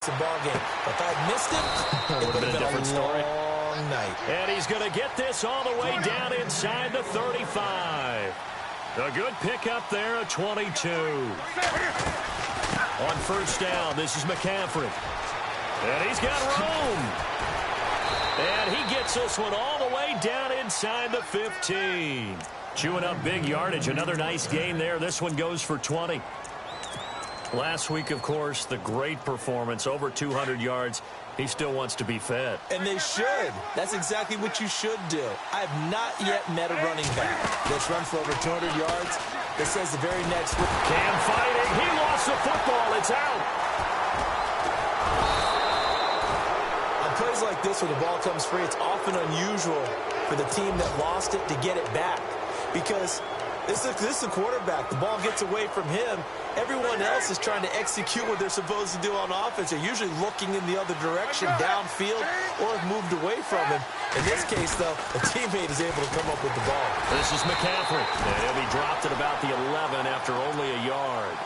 the ballgame. If I'd missed him, it would have been a different story. Long night. And he's going to get this all the way down inside the 35. A good pickup there at 22. On first down, this is McCaffrey. And he's got room. And he gets this one all the way down inside the 15. Chewing up big yardage. Another nice gain there. This one goes for 20. Last week, of course, the great performance, over 200 yards. He still wants to be fed. And they should. That's exactly what you should do. I have not yet met a running back that's run for over 200 yards that says the very next week. Cam fighting. He lost the football. It's out. On plays like this where the ball comes free, it's often unusual for the team that lost it to get it back. Because this is the quarterback. The ball gets away from him. Everyone else is trying to execute what they're supposed to do on offense. They're usually looking in the other direction, downfield, or have moved away from him. In this case, though, a teammate is able to come up with the ball. This is McCaffrey. And he'll be dropped at about the 11 after only a yard.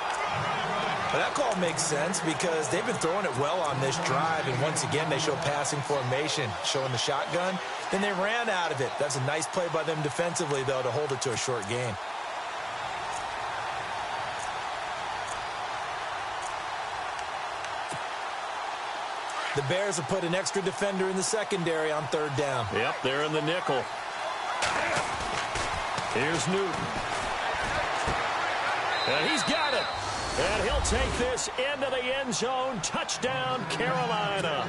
But that call makes sense because they've been throwing it well on this drive, and once again they show passing formation, showing the shotgun. Then they ran out of it. That's a nice play by them defensively, though, to hold it to a short gain. The Bears have put an extra defender in the secondary on third down. Yep, they're in the nickel. Here's Newton. And he's got it. And he'll take this into the end zone. Touchdown, Carolina.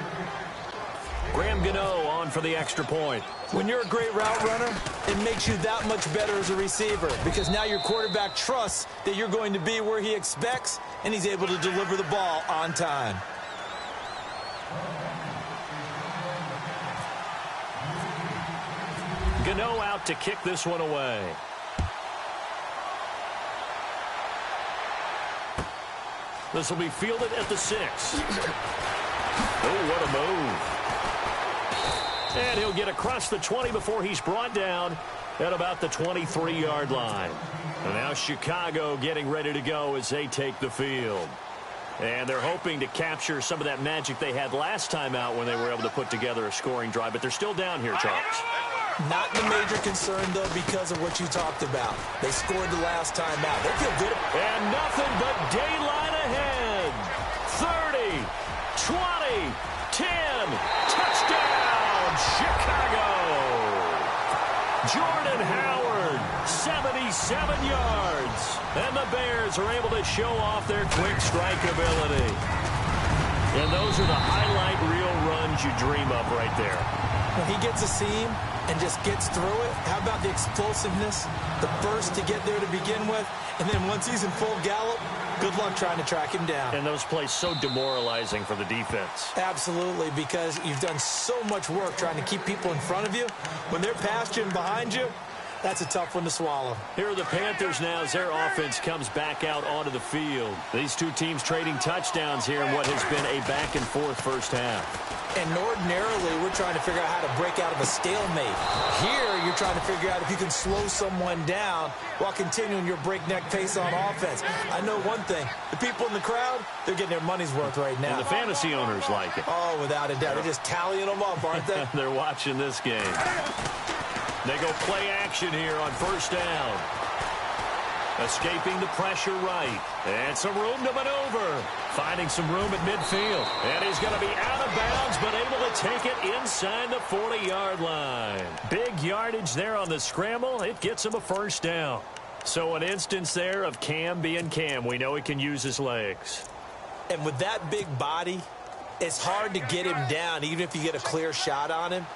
Graham Gano on for the extra point. When you're a great route runner, it makes you that much better as a receiver because now your quarterback trusts that you're going to be where he expects, and he's able to deliver the ball on time. Gano out to kick this one away. This will be fielded at the 6. Oh, what a move. And he'll get across the 20 before he's brought down at about the 23-yard line. And now Chicago getting ready to go as they take the field. And they're hoping to capture some of that magic they had last time out when they were able to put together a scoring drive. But they're still down here, Charles. Not the major concern, though, because of what you talked about. They scored the last time out. They feel good. And nothing but daylight ahead. 30, 20, 10. Touchdown, Chicago. Jordan Howard, 77 yards. And the Bears are able to show off their quick strike ability. And those are the highlight reel runs you dream of right there. When he gets a seam and just gets through it, how about the explosiveness? The burst to get there to begin with, and then once he's in full gallop, good luck trying to track him down. And those plays so demoralizing for the defense. Absolutely, because you've done so much work trying to keep people in front of you. When they're past you and behind you, that's a tough one to swallow. Here are the Panthers now as their offense comes back out onto the field. These two teams trading touchdowns here in what has been a back-and-forth first half. And ordinarily, we're trying to figure out how to break out of a stalemate. Here, you're trying to figure out if you can slow someone down while continuing your breakneck pace on offense. I know one thing. The people in the crowd, they're getting their money's worth right now. And the fantasy owners like it. Oh, without a doubt. They're just tallying them up, aren't they? They're watching this game. They go play action here on first down. Escaping the pressure right. And some room to maneuver. Finding some room at midfield. And he's going to be out of bounds, but able to take it inside the 40-yard line. Big yardage there on the scramble. It gets him a first down. So an instance there of Cam being Cam. We know he can use his legs. And with that big body, it's hard to get him down, even if you get a clear shot on him.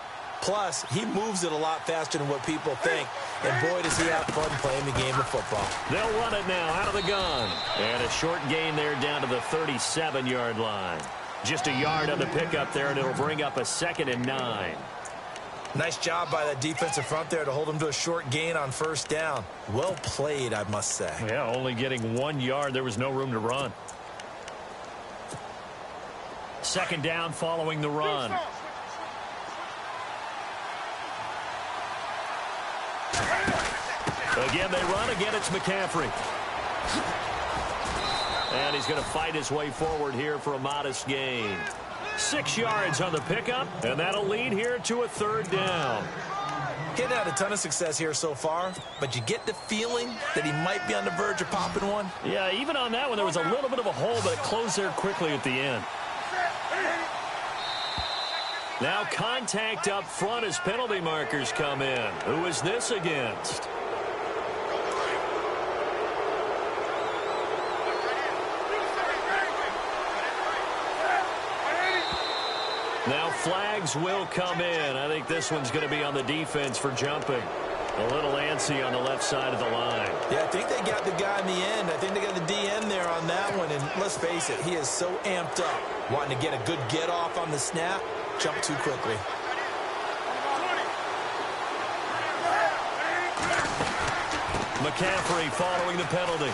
Plus, he moves it a lot faster than what people think. And boy, does he have fun playing the game of football. They'll run it now out of the gun. And a short gain there down to the 37-yard line. Just a yard on the pickup there, and it'll bring up a 2nd and 9. Nice job by that defensive front there to hold him to a short gain on first down. Well played, I must say. Yeah, only getting 1 yard. There was no room to run. 2nd down following the run. Again, they run. Again, it's McCaffrey. And he's going to fight his way forward here for a modest gain. 6 yards on the pickup, and that'll lead here to a 3rd down. He hadn't had a ton of success here so far, but you get the feeling that he might be on the verge of popping one. Yeah, even on that one, there was a little bit of a hole, but it closed there quickly at the end. Now contact up front as penalty markers come in. Who is this against? Now flags will come in. I think this one's going to be on the defense for jumping. A little antsy on the left side of the line. Yeah, I think they got the guy in the end. I think they got the DN there on that one. And let's face it, he is so amped up. Wanting to get a good get off on the snap. Jump too quickly. McCaffrey following the penalty.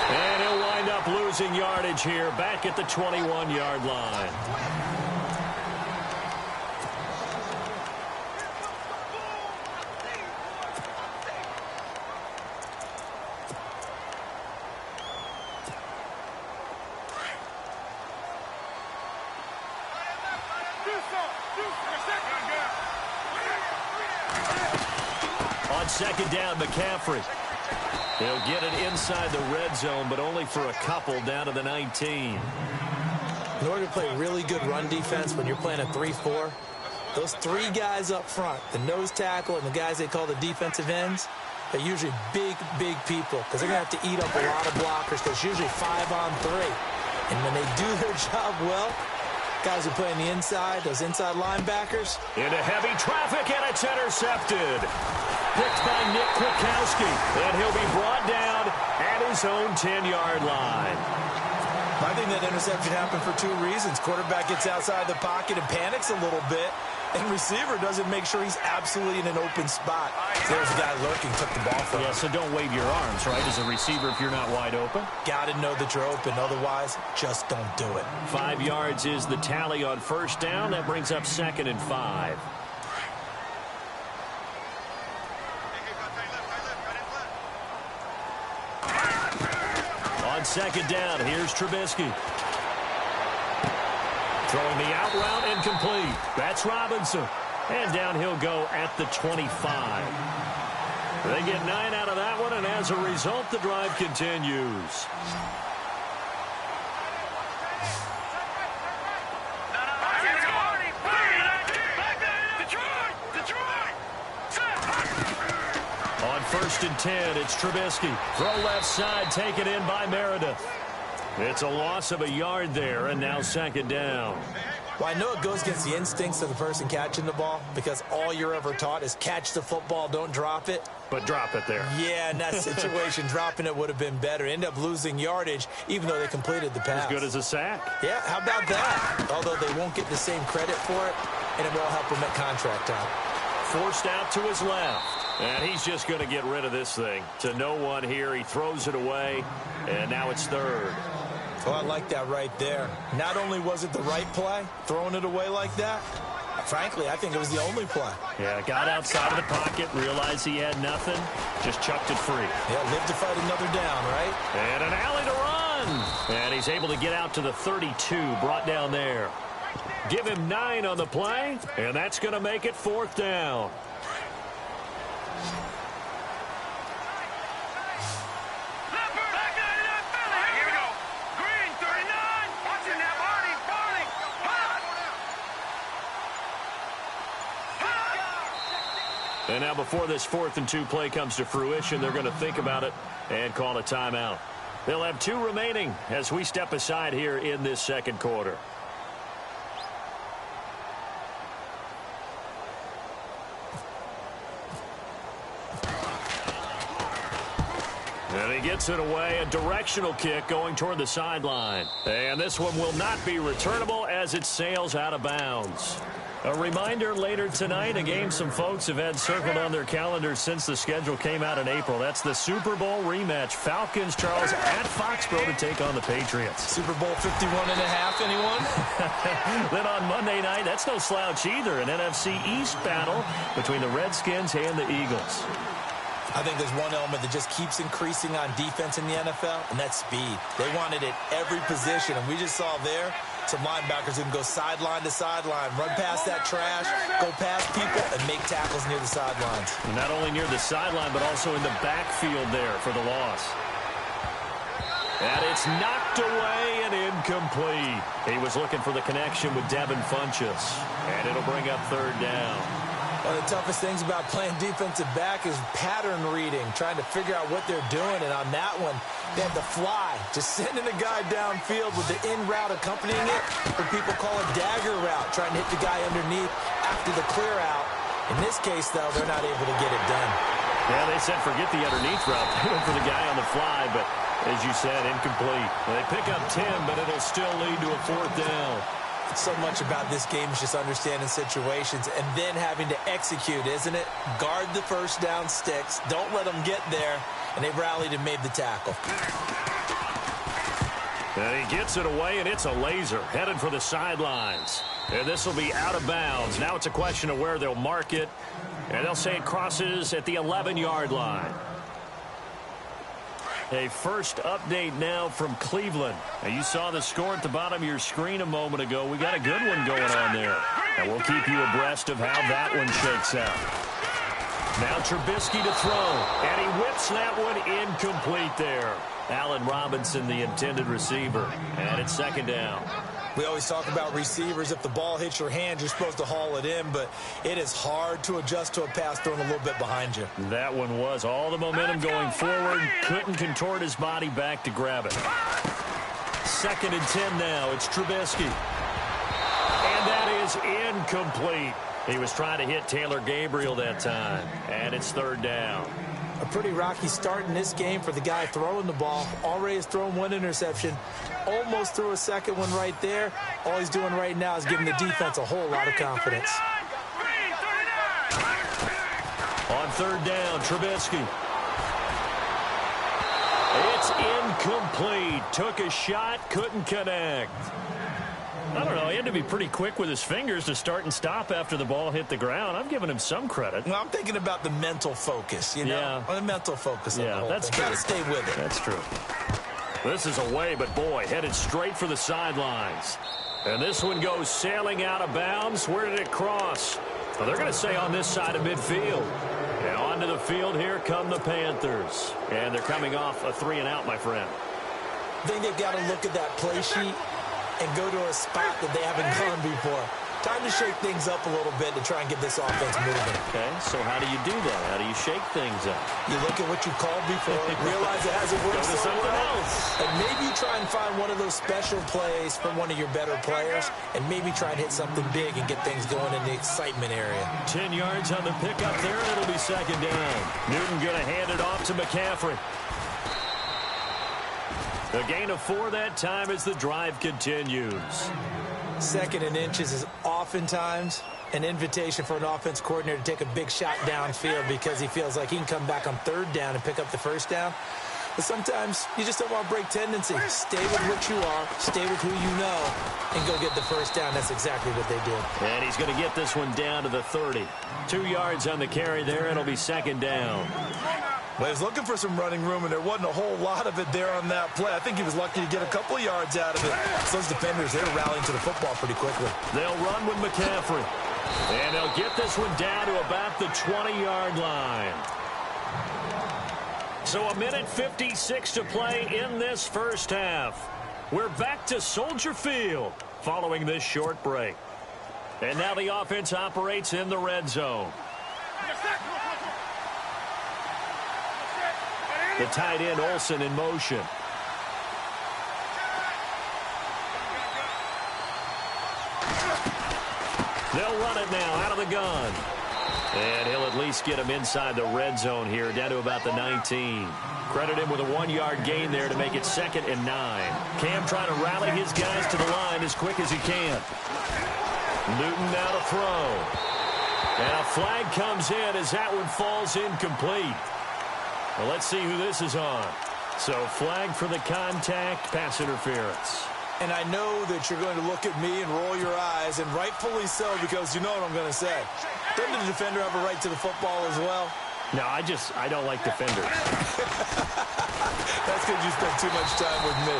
And he'll wind up losing yardage here back at the 21-yard line. On 2nd down, McCaffrey. He'll get it inside the red zone, but only for a couple down to the 19. In order to play really good run defense when you're playing a 3-4, those 3 guys up front, the nose tackle and the guys they call the defensive ends, they're usually big, big people because they're going to have to eat up a lot of blockers because it's usually 5 on 3. And when they do their job well, guys who play on the inside, those inside linebackers. Into heavy traffic, and it's intercepted. Picked by Nick Kwiatkowski, and he'll be brought down at his own 10-yard line. I think that interception happened for 2 reasons. Quarterback gets outside the pocket and panics a little bit, and receiver doesn't make sure he's absolutely in an open spot. So there's a guy lurking, took the ball from him. Yeah, so don't wave your arms, right, as a receiver if you're not wide open. Got to know that you're open. Otherwise, just don't do it. 5 yards is the tally on 1st down. That brings up 2nd and 5. On 2nd down, here's Trubisky. Throwing the out route incomplete. That's Robinson. And down he'll go at the 25. They get 9 out of that one, and as a result, the drive continues. On 1st and 10, it's Trubisky. Throw left side, taken in by Meredith. It's a loss of a yard there, and now 2nd down. Well, I know it goes against the instincts of the person catching the ball because all you're ever taught is catch the football, don't drop it. But drop it there. Yeah, in that situation, dropping it would have been better. End up losing yardage, even though they completed the pass. As good as a sack. Yeah, how about that? Although they won't get the same credit for it, and it will help them at contract time. Forced out to his left. And he's just going to get rid of this thing. To no one here. He throws it away, and now it's 3rd. Well, I like that right there. Not only was it the right play, throwing it away like that, frankly, I think it was the only play. Yeah, got outside of the pocket, realized he had nothing, just chucked it free. Yeah, live to fight another down, right? And an alley to run. And he's able to get out to the 32, brought down there. Give him 9 on the play, and that's going to make it 4th down. And now before this 4th and 2 play comes to fruition, they're going to think about it and call a timeout. They'll have 2 remaining as we step aside here in this 2nd quarter. And he gets it away, a directional kick going toward the sideline. And this one will not be returnable as it sails out of bounds. A reminder later tonight, a game some folks have had circled on their calendars since the schedule came out in April. That's the Super Bowl rematch. Falcons, Charles, at Foxborough to take on the Patriots. Super Bowl 51.5, anyone? Then on Monday night, that's no slouch either. An NFC East battle between the Redskins and the Eagles. I think there's one element that just keeps increasing on defense in the NFL, and that's speed. They want it at every position, and we just saw there some linebackers who can go sideline to sideline, run past that trash, go past people, and make tackles near the sidelines. Not only near the sideline, but also in the backfield there for the loss. And it's knocked away and incomplete. He was looking for the connection with Devin Funchess, and it'll bring up third down. One of the toughest things about playing defensive back is pattern reading, trying to figure out what they're doing. And on that one, they had the fly, just sending a guy downfield with the in route accompanying it, what people call a dagger route, trying to hit the guy underneath after the clear out. In this case, though, they're not able to get it done. Yeah, they said forget the underneath route. They went for the guy on the fly, but as you said, incomplete. They pick up 10, but it'll still lead to a fourth down. So much about this game is just understanding situations and then having to execute, isn't it? Guard the first down sticks. Don't let them get there. And they rallied and made the tackle. And he gets it away, and it's a laser headed for the sidelines. And this will be out of bounds. Now it's a question of where they'll mark it. And they'll say it crosses at the 11-yard line. A first update now from Cleveland. Now you saw the score at the bottom of your screen a moment ago. We got a good one going on there. And we'll keep you abreast of how that one shakes out. Now Trubisky to throw. And he whips that one incomplete there. Allen Robinson, the intended receiver. And it's second down. We always talk about receivers. If the ball hits your hand, you're supposed to haul it in, but it is hard to adjust to a pass thrown a little bit behind you. That one was all the momentum going forward. Couldn't contort his body back to grab it. 2nd and 10 now. It's Trubisky. And that is incomplete. He was trying to hit Taylor Gabriel that time. And it's 3rd down. A pretty rocky start in this game for the guy throwing the ball. Already has thrown one interception. Almost threw a second one right there. All he's doing right now is giving the defense a whole lot of confidence. On 3rd down, Trubisky. It's incomplete. Took a shot, couldn't connect. I don't know. He had to be pretty quick with his fingers to start and stop after the ball hit the ground. I'm giving him some credit. Well, I'm thinking about the mental focus, you know? Yeah. The mental focus of the whole that's thing. true. Got to stay with it. That's true. This is away, but boy, headed straight for the sidelines. And this one goes sailing out of bounds. Where did it cross? Well, they're going to say on this side of midfield. And onto the field, here come the Panthers. And they're coming off a 3-and-out, my friend. I think they've got to look at that play sheet and go to a spot that they haven't gone before. Time to shake things up a little bit to try and get this offense moving. Okay, so how do you do that? How do you shake things up? You look at what you called before, realize it hasn't worked so something well, else. and maybe you try and find one of those special plays from one of your better players, and maybe try and hit something big and get things going in the excitement area. 10 yards on the pickup there, and it'll be 2nd down. Newton going to hand it off to McCaffrey. A gain of 4 that time as the drive continues. 2nd and inches is oftentimes an invitation for an offense coordinator to take a big shot downfield because he feels like he can come back on 3rd down and pick up the 1st down. But sometimes you just don't want to break tendency. Stay with what you are, stay with who you know, and go get the 1st down. That's exactly what they did. And he's going to get this one down to the 30. 2 yards on the carry there. It'll be 2nd down. Well, he was looking for some running room, and there wasn't a whole lot of it there on that play. I think he was lucky to get a couple of yards out of it. So those defenders, they're rallying to the football pretty quickly. They'll run with McCaffrey. And they'll get this one down to about the 20-yard line. So 1:56 to play in this first half. We're back to Soldier Field following this short break. And now the offense operates in the red zone. The tight end Olsen in motion. They'll run it now out of the gun. And he'll at least get him inside the red zone here, down to about the 19. Credit him with a 1-yard gain there to make it 2nd and 9. Cam trying to rally his guys to the line as quick as he can. Newton now to throw. And a flag comes in as that one falls incomplete. Well, let's see who this is on. So flag for the contact, pass interference. And I know that you're going to look at me and roll your eyes, and rightfully so, because you know what I'm going to say. Doesn't the defender have a right to the football as well? No, I don't like defenders. That's because you spent too much time with me.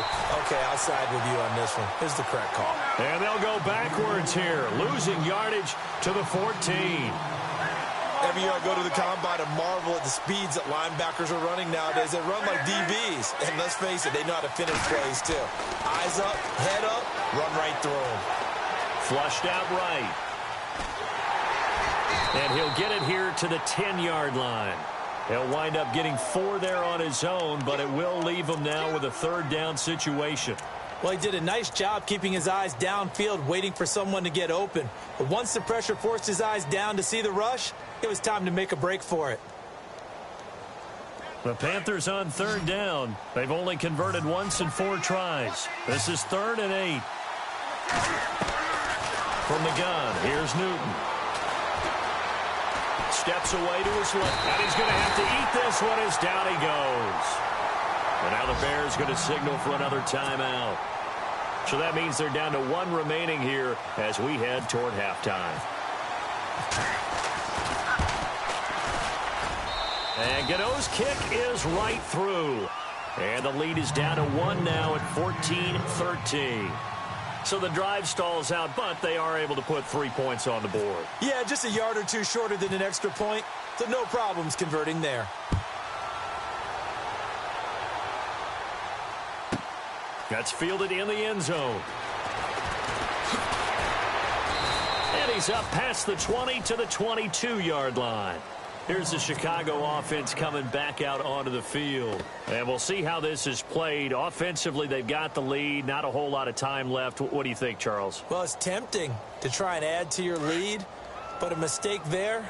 Okay, I'll side with you on this one. Here's the correct call. And they'll go backwards here, losing yardage to the 14. Every year I go to the combine and marvel at the speeds that linebackers are running nowadays. They run like DBs. And let's face it, they know how to finish plays too. Eyes up, head up, run right through them. Flushed out right. And he'll get it here to the 10-yard line. He'll wind up getting 4 there on his own, but it will leave him now with a third down situation. Well, he did a nice job keeping his eyes downfield, waiting for someone to get open. But once the pressure forced his eyes down to see the rush, it was time to make a break for it. The Panthers on third down. They've only converted once in 4 tries. This is 3rd and 8. From the gun, here's Newton. Steps away to his left, and he's going to have to eat this one as down he goes. And now the Bears going to signal for another timeout. So that means they're down to 1 remaining here as we head toward halftime. And Godot's kick is right through. And the lead is down to 1 now at 14-13. So the drive stalls out, but they are able to put 3 points on the board. Yeah, just a yard or two shorter than an extra point, so no problems converting there. That's fielded in the end zone. And he's up past the 20 to the 22-yard line. Here's the Chicago offense coming back out onto the field. And we'll see how this is played. Offensively, they've got the lead. Not a whole lot of time left. What do you think, Charles? Well, it's tempting to try and add to your lead, but a mistake there,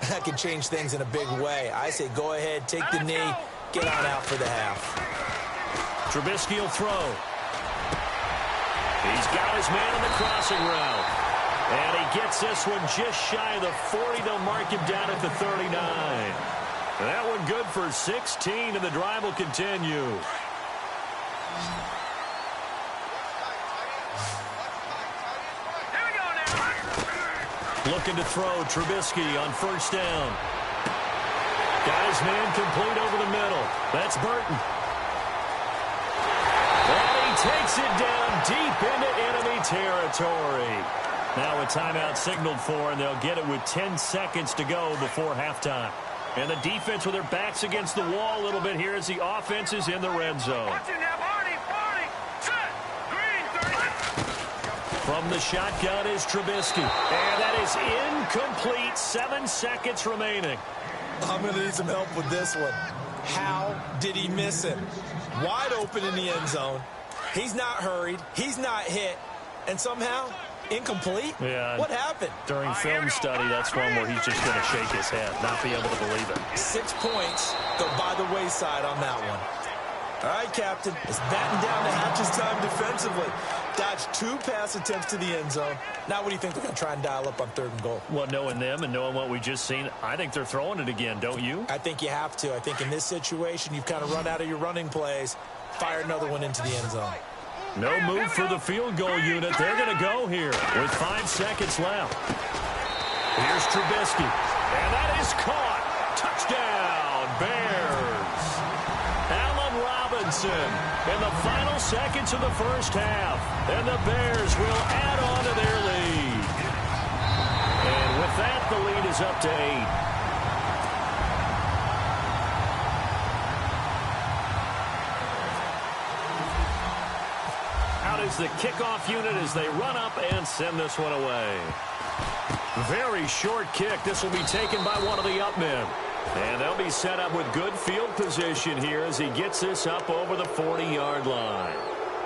that can change things in a big way. I say go ahead, take the knee, get on out for the half. Trubisky will throw. He's got his man on the crossing route. And he gets this one just shy of the 40. They'll mark him down at the 39. And that one good for 16, and the drive will continue. Looking to throw, Trubisky on first down. Got his man complete over the middle. That's Burton. And he takes it down deep into enemy territory. Now a timeout signaled for, and they'll get it with 10 seconds to go before halftime. And the defense with their backs against the wall a little bit here as the offense is in the red zone. From the shotgun is Trubisky. And that is incomplete. 7 seconds remaining. I'm going to need some help with this one. How did he miss it? Wide open in the end zone. He's not hurried. He's not hit. And somehow, incomplete? Yeah. What happened? During film study, that's one where he's just going to shake his head, not be able to believe it. 6 points go by the wayside on that one. All right, Captain. It's batten down to Hatch's time defensively. Dodged 2 pass attempts to the end zone. Now what do you think they're going to try and dial up on 3rd and goal? Well, knowing them and knowing what we just seen, I think they're throwing it again, don't you? I think you have to. I think in this situation, you've kind of run out of your running plays. Fire another one into the end zone. No move for the field goal unit. They're going to go here with 5 seconds left. Here's Trubisky. And that is caught. Touchdown, Bears. Allen Robinson in the final seconds of the first half. And the Bears will add on to their lead. And with that, the lead is up to 8. Is the kickoff unit as they run up and send this one away. Very short kick. This will be taken by one of the up men. And they'll be set up with good field position here as he gets this up over the 40-yard line.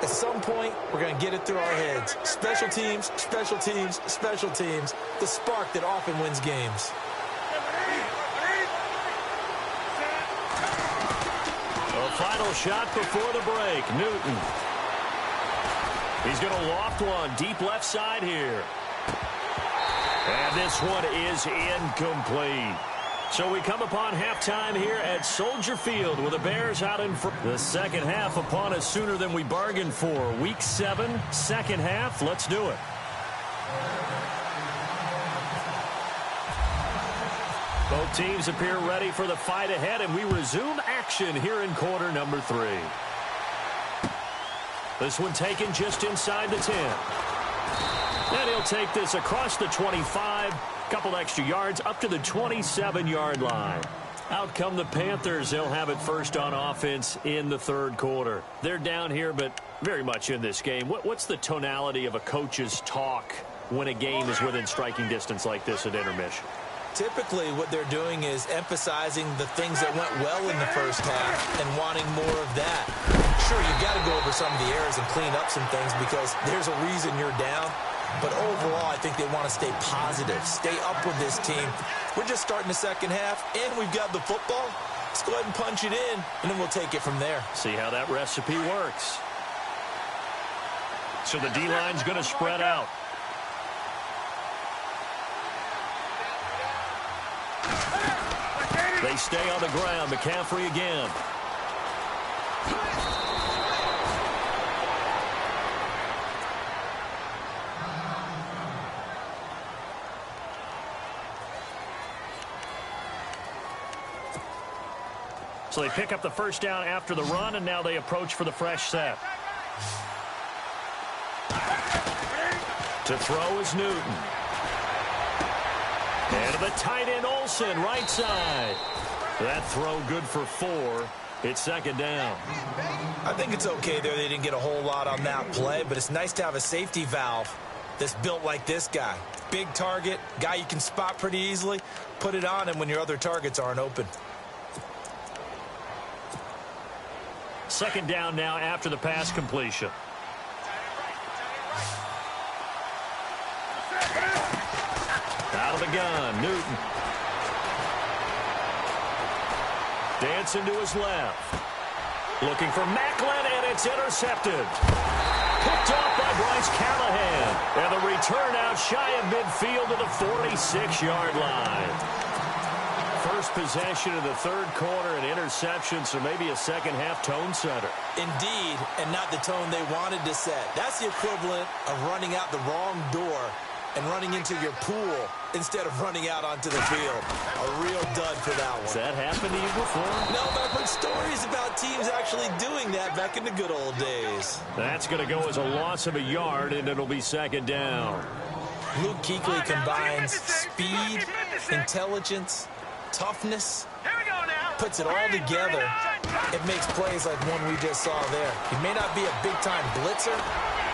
At some point, we're going to get it through our heads. Special teams, special teams, special teams. The spark that often wins games. A final shot before the break. Newton. He's going to loft one deep left side here. And this one is incomplete. So we come upon halftime here at Soldier Field with the Bears out in front. The second half upon us sooner than we bargained for. Week 7, second half. Let's do it. Both teams appear ready for the fight ahead, and we resume action here in quarter number 3. This one taken just inside the 10. And he'll take this across the 25, couple extra yards up to the 27-yard line. Out come the Panthers. They'll have it first on offense in the third quarter. They're down here, but very much in this game. What's the tonality of a coach's talk when a game is within striking distance like this at intermission? Typically, what they're doing is emphasizing the things that went well in the first half and wanting more of that. Sure, you've got to go over some of the errors and clean up some things because there's a reason you're down. But overall, I think they want to stay positive, stay up with this team. We're just starting the second half, and we've got the football. Let's go ahead and punch it in, and then we'll take it from there. See how that recipe works. So the D-line's going to spread out. They stay on the ground. McCaffrey again. So they pick up the first down after the run, and now they approach for the fresh set. To throw is Newton. And to the tight end, Olsen, right side. That throw good for 4. It's second down. I think it's okay there. They didn't get a whole lot on that play, but it's nice to have a safety valve that's built like this guy. Big target, guy you can spot pretty easily. Put it on him when your other targets aren't open. Second down now after the pass completion. Out of the gun, Newton. Dancing to his left. Looking for Macklin, and it's intercepted. Picked off by Bryce Callahan. And the return out shy of midfield to the 46-yard line. First possession of the third quarter, an interception, so maybe a second-half tone setter. Indeed, and not the tone they wanted to set. That's the equivalent of running out the wrong door and running into your pool instead of running out onto the field. A real dud for that one. Has that happened to you before? No, but I've heard stories about teams actually doing that back in the good old days. That's going to go as a loss of a yard, and it'll be second down. Luke Kuechly combines speed, intelligence, toughness, puts it all together. It makes plays like one we just saw there. He may not be a big-time blitzer,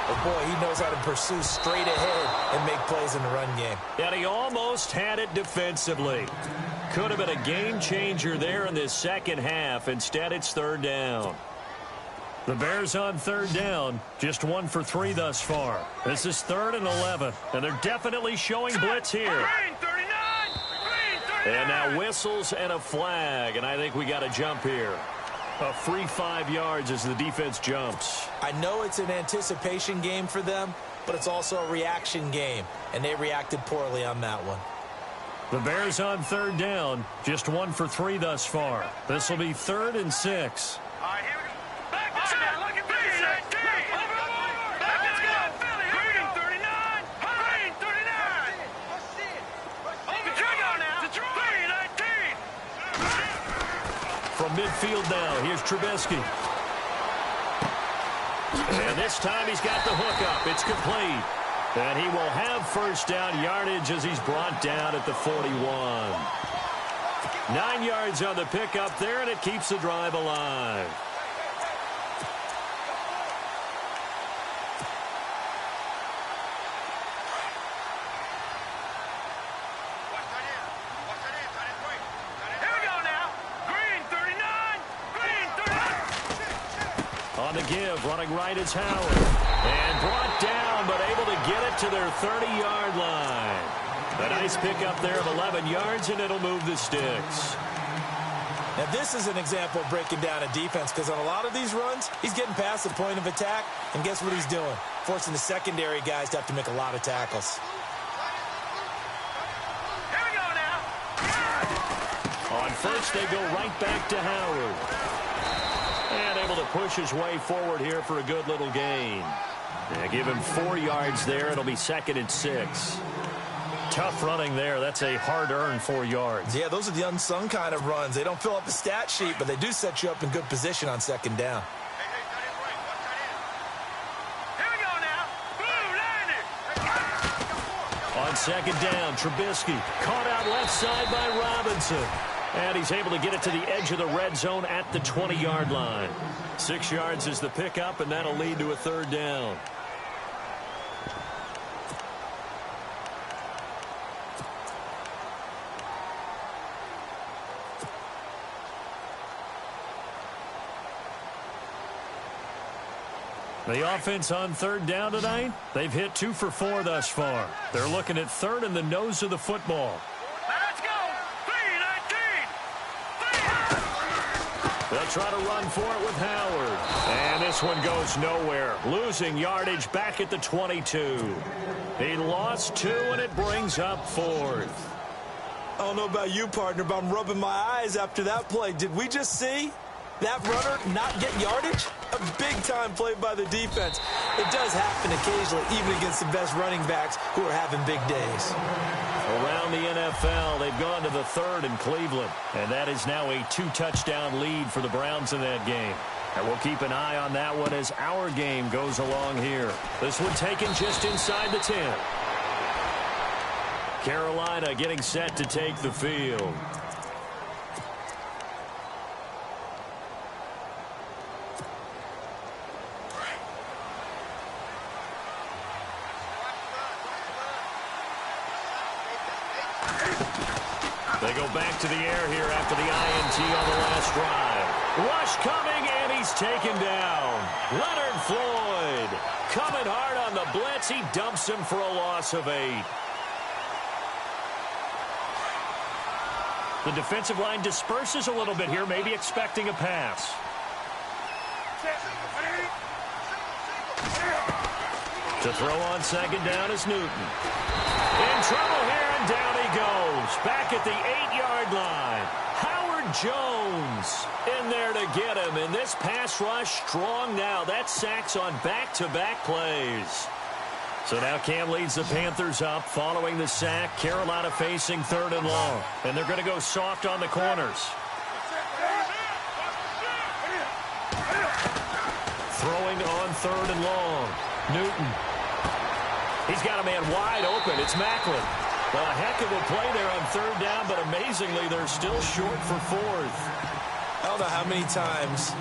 but boy, he knows how to pursue straight ahead and make plays in the run game. And he almost had it defensively. Could have been a game changer there in this second half. Instead, it's third down. The Bears on third down, just 1 for 3 thus far. This is 3rd and 11, and they're definitely showing blitz here. And now whistles and a flag, and I think we got a jump here. A free 5 yards as the defense jumps. I know it's an anticipation game for them, but it's also a reaction game, and they reacted poorly on that one. The Bears on third down, just 1 for 3 thus far. This will be 3rd and 6. All right, here we go. Back to that. Look at this. Let's go. Green 39. Green 39. Detroit now. Detroit 19. From midfield now, here's Trubisky. And this time he's got the hook up. It's complete. And he will have first down yardage as he's brought down at the 41. 9 yards on the pickup there, and it keeps the drive alive. On the give, running right is Howard. And brought down, but able to get it to their 30-yard line. A nice pickup there of 11 yards, and it'll move the sticks. Now, this is an example of breaking down a defense, because on a lot of these runs, he's getting past the point of attack, and guess what he's doing? Forcing the secondary guys to have to make a lot of tackles. Here we go now. On first, they go right back to Howard. And able to push his way forward here for a good little gain. Yeah, give him 4 yards there. It'll be 2nd and 6. Tough running there. That's a hard-earned 4 yards. Yeah, those are the unsung kind of runs. They don't fill up the stat sheet, but they do set you up in good position on second down. Here we go now. Blue landed. On second down, Trubisky caught out left side by Robinson. And he's able to get it to the edge of the red zone at the 20-yard line. 6 yards is the pickup, and that'll lead to a third down. The offense on third down tonight, they've hit 2 for 4 thus far. They're looking at third and the nose of the football. Let's go. 3-19. They'll try to run for it with Howard. And this one goes nowhere. Losing yardage back at the 22. He lost 2, and it brings up 4th. I don't know about you, partner, but I'm rubbing my eyes after that play. Did we just see that runner not get yardage? A big-time play by the defense. It does happen occasionally, even against the best running backs who are having big days. Around the NFL, they've gone to the 3rd in Cleveland, and that is now a 2-touchdown lead for the Browns in that game. And we'll keep an eye on that one as our game goes along here. This one taken just inside the 10. Carolina getting set to take the field. They go back to the air here after the INT on the last drive. Rush coming, and he's taken down. Leonard Floyd coming hard on the blitz. He dumps him for a loss of 8. The defensive line disperses a little bit here, maybe expecting a pass. To throw on second down is Newton. In trouble here, and down he goes. Back at the 8-yard line. Howard Jones in there to get him. And this pass rush strong now. That's sacks on back-to-back plays. So now Cam leads the Panthers up following the sack. Carolina facing 3rd and long. And they're going to go soft on the corners. Throwing on 3rd and long. Newton. He's got a man wide open. It's Macklin. Well, a heck of a play there on 3rd down, but amazingly, they're still short for 4th. I don't know how many times,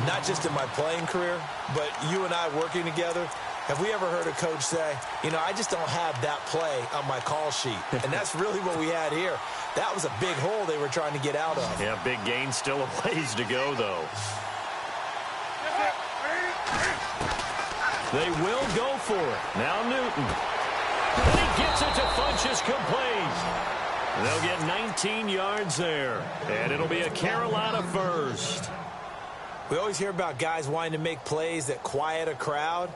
not just in my playing career, but you and I working together, have we ever heard a coach say, you know, I just don't have that play on my call sheet. And that's really what we had here. That was a big hole they were trying to get out of. Yeah, big gain, still a ways to go, though. They will go for it. Now Newton. And he gets it to Funchess complete. They'll get 19 yards there. And it'll be a Carolina first. We always hear about guys wanting to make plays that quiet a crowd.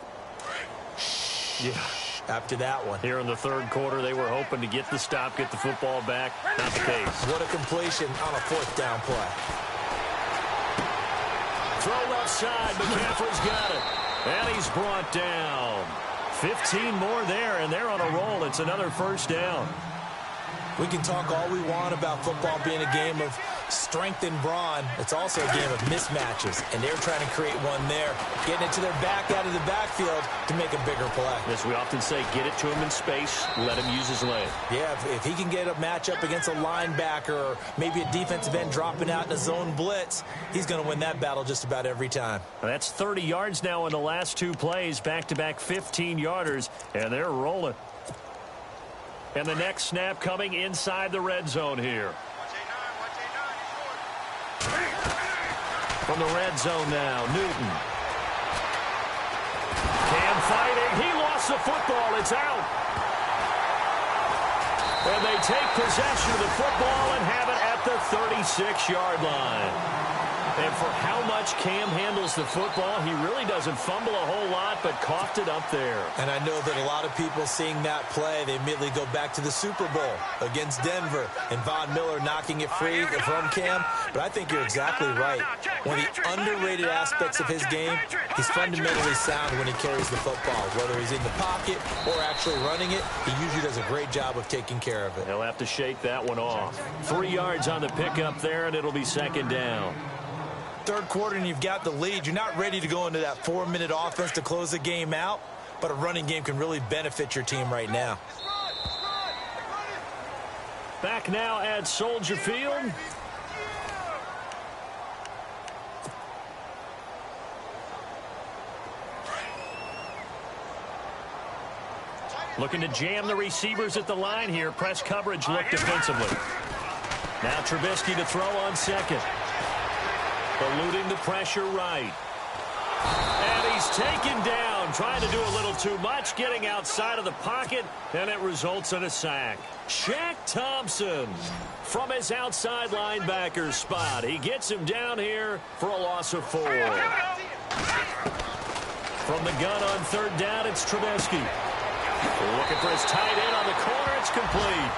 Yeah. After that one. Here in the 3rd quarter, they were hoping to get the stop, get the football back. Not the case. What a completion on a 4th down play. Throw left side. McCaffrey's got it. And he's brought down. 15 more there, and they're on a roll. It's another first down. We can talk all we want about football being a game of strength and brawn. It's also a game of mismatches, and they're trying to create one there, getting it to their back out of the backfield to make a bigger play. As we often say, get it to him in space, let him use his leg. Yeah, if he can get a matchup against a linebacker or maybe a defensive end dropping out in a zone blitz, he's going to win that battle just about every time. That's 30 yards now in the last 2 plays, back-to-back 15-yarders, and they're rolling. And the next snap coming inside the red zone here. From the red zone now, Newton. Cam fighting. He lost the football. It's out. And they take possession of the football and have it at the 36-yard line. And for how much Cam handles the football, he really doesn't fumble a whole lot, but coughed it up there. And I know that a lot of people seeing that play, they immediately go back to the Super Bowl against Denver and Von Miller knocking it free from Cam. But I think you're exactly right. One of the underrated aspects of his game, he's fundamentally sound when he carries the football. Whether he's in the pocket or actually running it, he usually does a great job of taking care of it. He'll have to shake that one off. 3 yards on the pickup there, and it'll be second down. Third quarter and you've got the lead. You're not ready to go into that 4-minute offense to close the game out, but a running game can really benefit your team right now. Back now at Soldier Field. Looking to jam the receivers at the line here. Press coverage look defensively. Now Trubisky to throw on second. Eluding the pressure right. And he's taken down, trying to do a little too much, getting outside of the pocket, and it results in a sack. Shaq Thompson from his outside linebacker spot. He gets him down here for a loss of 4. From the gun on third down, it's Trubisky. Looking for his tight end on the corner. It's complete.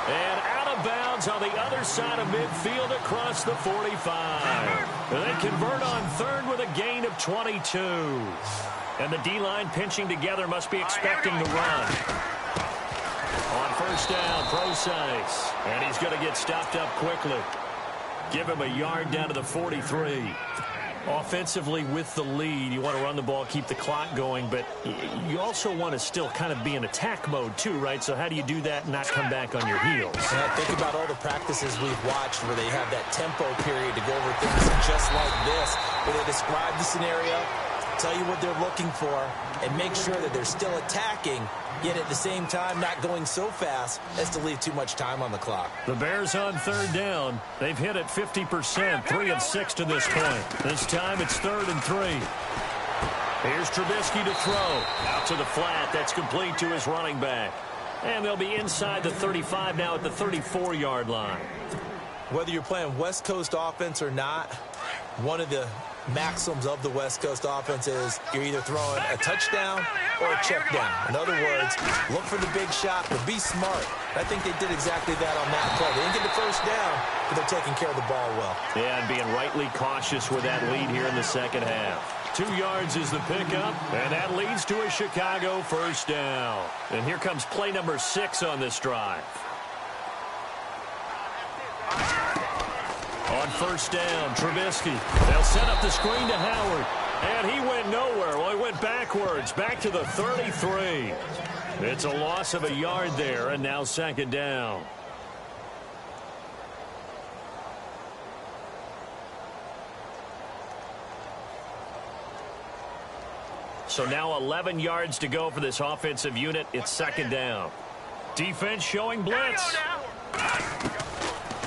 And out of bounds on the other side of midfield across the 45. They convert on third with a gain of 22. And the D-line pinching together must be expecting the run. On first down, Procise. And he's going to get stopped up quickly. Give him a yard down to the 43. Offensively with the lead, you want to run the ball, keep the clock going, but you also want to still kind of be in attack mode too, right? So how do you do that and not come back on your heels? Think about all the practices we've watched where they have that tempo period to go over things just like this, where they describe the scenario, tell you what they're looking for, and make sure that they're still attacking, yet at the same time not going so fast as to leave too much time on the clock. The Bears on third down. They've hit it 50%, 3 of 6 to this point. This time it's 3rd and 3. Here's Trubisky to throw. Out to the flat. That's complete to his running back. And they'll be inside the 35 now at the 34-yard line. Whether you're playing West Coast offense or not, one of the maxims of the West Coast offense is you're either throwing a touchdown or a check down. In other words, look for the big shot, but be smart. I think they did exactly that on that play. They didn't get the first down, but they're taking care of the ball well. Yeah, and being rightly cautious with that lead here in the second half. 2 yards is the pickup, and that leads to a Chicago first down. And here comes play number 6 on this drive. On first down, Trubisky. They'll set up the screen to Howard. And he went nowhere. Well, he went backwards, back to the 33. It's a loss of a yard there, and now second down. So now 11 yards to go for this offensive unit. It's second down. Defense showing blitz.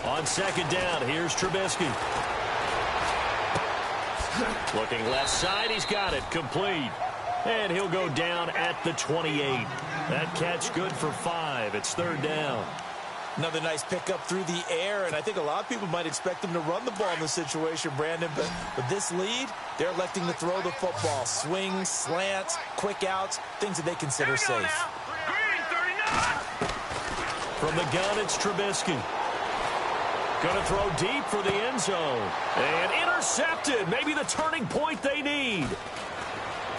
On second down, here's Trubisky. Looking left side, he's got it, complete. And he'll go down at the 28. That catch good for 5. It's third down. Another nice pickup through the air, and I think a lot of people might expect them to run the ball in this situation, Brandon, but with this lead, they're electing to throw the football. Swings, slants, quick outs, things that they consider safe. From the gun, it's Trubisky. Going to throw deep for the end zone. And intercepted. Maybe the turning point they need.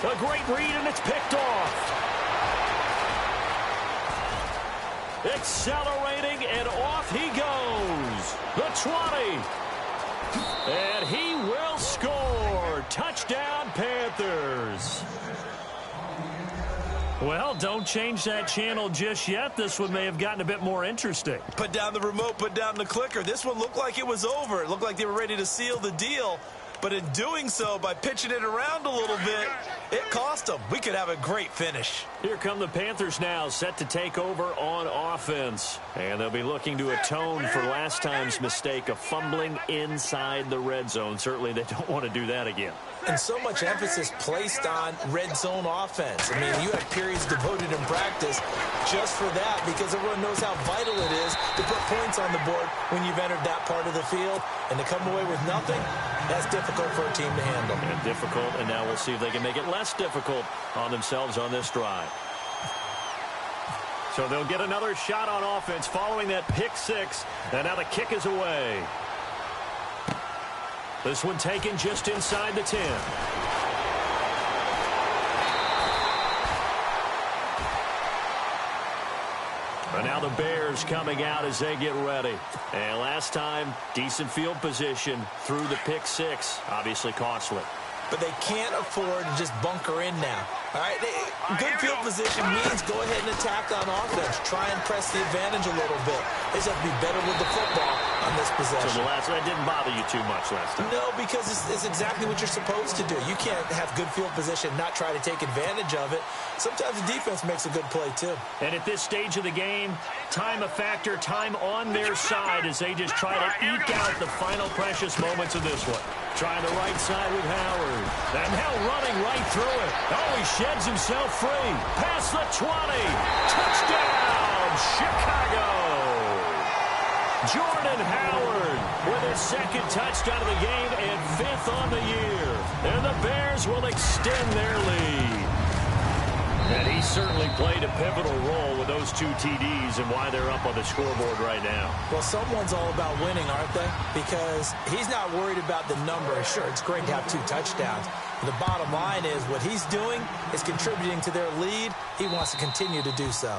A great read, and it's picked off. Accelerating, and off he goes. The 20. And he will score. Touchdown, Panthers. Well, don't change that channel just yet. This one may have gotten a bit more interesting. Put down the remote, put down the clicker. This one looked like it was over. It looked like they were ready to seal the deal. But in doing so, by pitching it around a little bit, it cost them. We could have a great finish. Here come the Panthers now, set to take over on offense. And they'll be looking to atone for last time's mistake of fumbling inside the red zone. Certainly they don't want to do that again. And so much emphasis placed on red zone offense. I mean, you have periods devoted in practice just for that, because everyone knows how vital it is to put points on the board when you've entered that part of the field. And to come away with nothing, that's difficult for a team to handle. And difficult, and now we'll see if they can make it less difficult on themselves on this drive. So they'll get another shot on offense following that pick six, and now the kick is away. This one taken just inside the 10. And now the Bears coming out as they get ready. And last time, decent field position through the pick six. Obviously costly. But they can't afford to just bunker in now. All right, good field position means go ahead and attack on offense. Try and press the advantage a little bit. They just have to be better with the football on this possession. So that didn't bother you too much last time? No, because it's exactly what you're supposed to do. You can't have good field position, not try to take advantage of it. Sometimes the defense makes a good play, too. And at this stage of the game, time a factor, time on their side as they just try to eke out the final precious moments of this one. Trying the right side with Howard. And now running right through it. Oh, he sheds himself free. Past the 20. Touchdown, Chicago. Jordan Howard with his second touchdown of the game and 5th on the year. And the Bears will extend their lead. And he certainly played a pivotal role with those 2 TDs and why they're up on the scoreboard right now. Well, someone's all about winning, aren't they? Because he's not worried about the number. Sure, it's great to have 2 touchdowns. But the bottom line is what he's doing is contributing to their lead. He wants to continue to do so.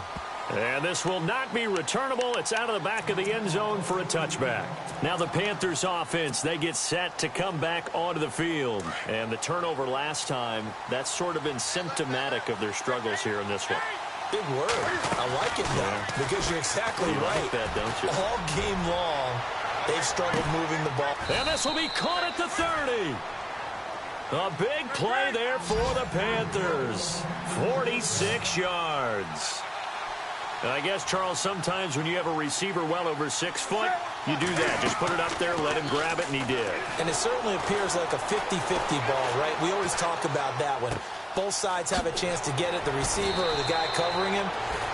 And this will not be returnable. It's out of the back of the end zone for a touchback. Now the Panthers offense, they get set to come back onto the field. And the turnover last time, that's sort of been symptomatic of their struggles here in this one. Big word. I like it, though, because you're exactly right. Like that, don't you? All game long, they've struggled moving the ball. And this will be caught at the 30. A big play there for the Panthers. 46 yards. And I guess, Charles, sometimes when you have a receiver well over 6 foot, you do that. Just put it up there, let him grab it, and he did. And it certainly appears like a 50-50 ball, right? We always talk about that when both sides have a chance to get it, the receiver or the guy covering him.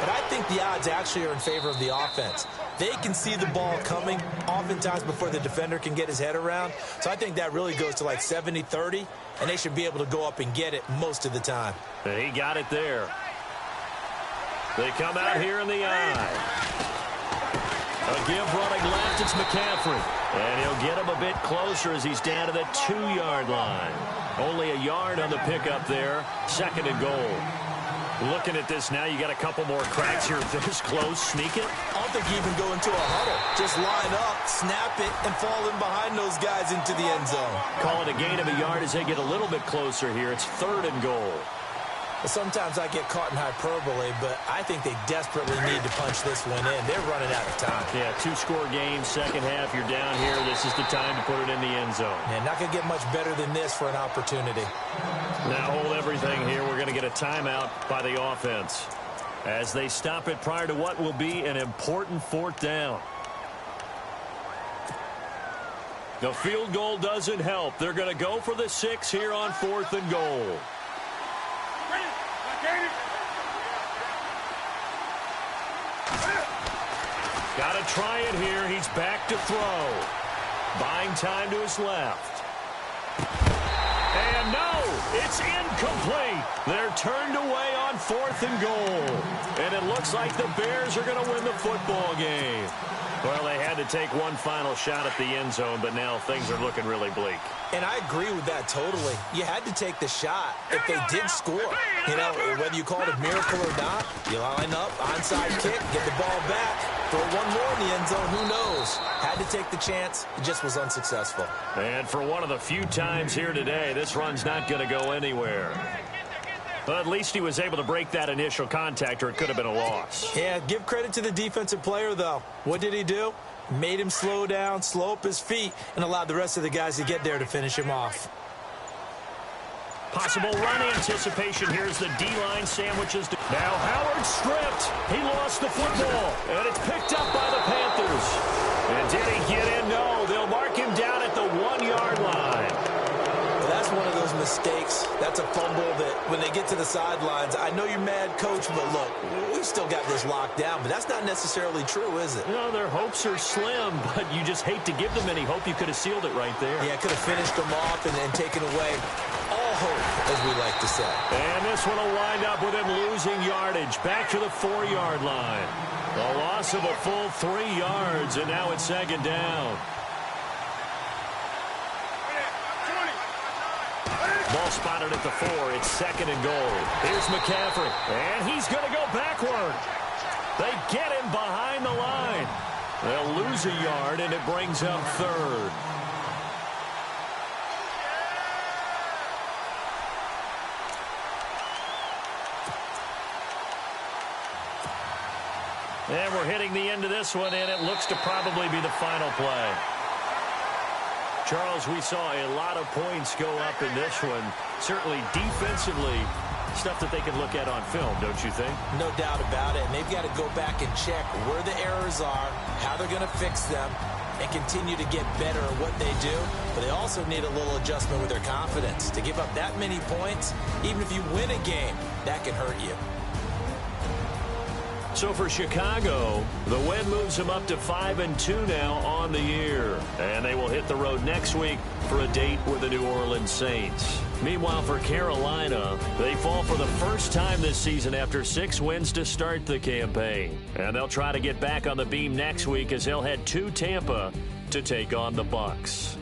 But I think the odds actually are in favor of the offense. They can see the ball coming oftentimes before the defender can get his head around. So I think that really goes to like 70-30, and they should be able to go up and get it most of the time. And he got it there. They come out here in the eye. A give running left, it's McCaffrey. And he'll get him a bit closer as he's down to the 2-yard line. Only a yard on the pickup there. 2nd and goal. Looking at this now, you got a couple more cracks here. This close, sneak it. I don't think you even go into a huddle. Just line up, snap it, and fall in behind those guys into the end zone. Call it a gain of a yard as they get a little bit closer here. It's 3rd and goal. Sometimes I get caught in hyperbole, but I think they desperately need to punch this one in. They're running out of time. Yeah, 2-score game, second half. You're down here. This is the time to put it in the end zone. Yeah, not going to get much better than this for an opportunity. Now hold everything here. We're going to get a timeout by the offense as they stop it prior to what will be an important 4th down. The field goal doesn't help. They're going to go for the 6 here on 4th and goal. Got to try it here. He's back to throw. Buying time to his left. And no, it's incomplete. They're turned away on 4th and goal. And it looks like the Bears are going to win the football game. Well, they had to take one final shot at the end zone, but now things are looking really bleak. And I agree with that totally. You had to take the shot if they did score. You know, whether you call it a miracle or not, you line up, onside kick, get the ball back, throw one more in the end zone, who knows? Had to take the chance. It just was unsuccessful. And for one of the few times here today, this run's not going to go anywhere. But at least he was able to break that initial contact, or it could have been a loss. Yeah, give credit to the defensive player, though. What did he do? Made him slow down, slow up his feet, and allowed the rest of the guys to get there to finish him off. Possible run anticipation. Here's the D-line sandwiches. Now Howard stripped. He lost the football, and it's picked up by the Panthers. And did he get in? No. They'll mark him down at the 1-yard line. Well, that's one of those mistakes That's a fumble that when they get to the sidelines, I know you're mad, Coach, but look, we've still got this locked down. But that's not necessarily true, is it? No, their hopes are slim, but you just hate to give them any hope. You could have sealed it right there. Yeah, could have finished them off and taken away all hope, as we like to say. And this one will wind up with him losing yardage. Back to the 4-yard line. A loss of a full 3 yards, and now it's second down. Ball spotted at the 4. It's second and goal. Here's McCaffrey, and he's going to go backward. They get him behind the line. They'll lose a yard, and it brings up third. And we're hitting the end of this one, and it looks to probably be the final play. Charles, we saw a lot of points go up in this one. Certainly defensively, stuff that they can look at on film, don't you think? No doubt about it. And they've got to go back and check where the errors are, how they're going to fix them, and continue to get better at what they do. But they also need a little adjustment with their confidence. To give up that many points, even if you win a game, that can hurt you. So for Chicago, the win moves them up to 5-2 now on the year. And they will hit the road next week for a date with the New Orleans Saints. Meanwhile, for Carolina, they fall for the first time this season after 6 wins to start the campaign. And they'll try to get back on the beam next week as they'll head to Tampa to take on the Bucs.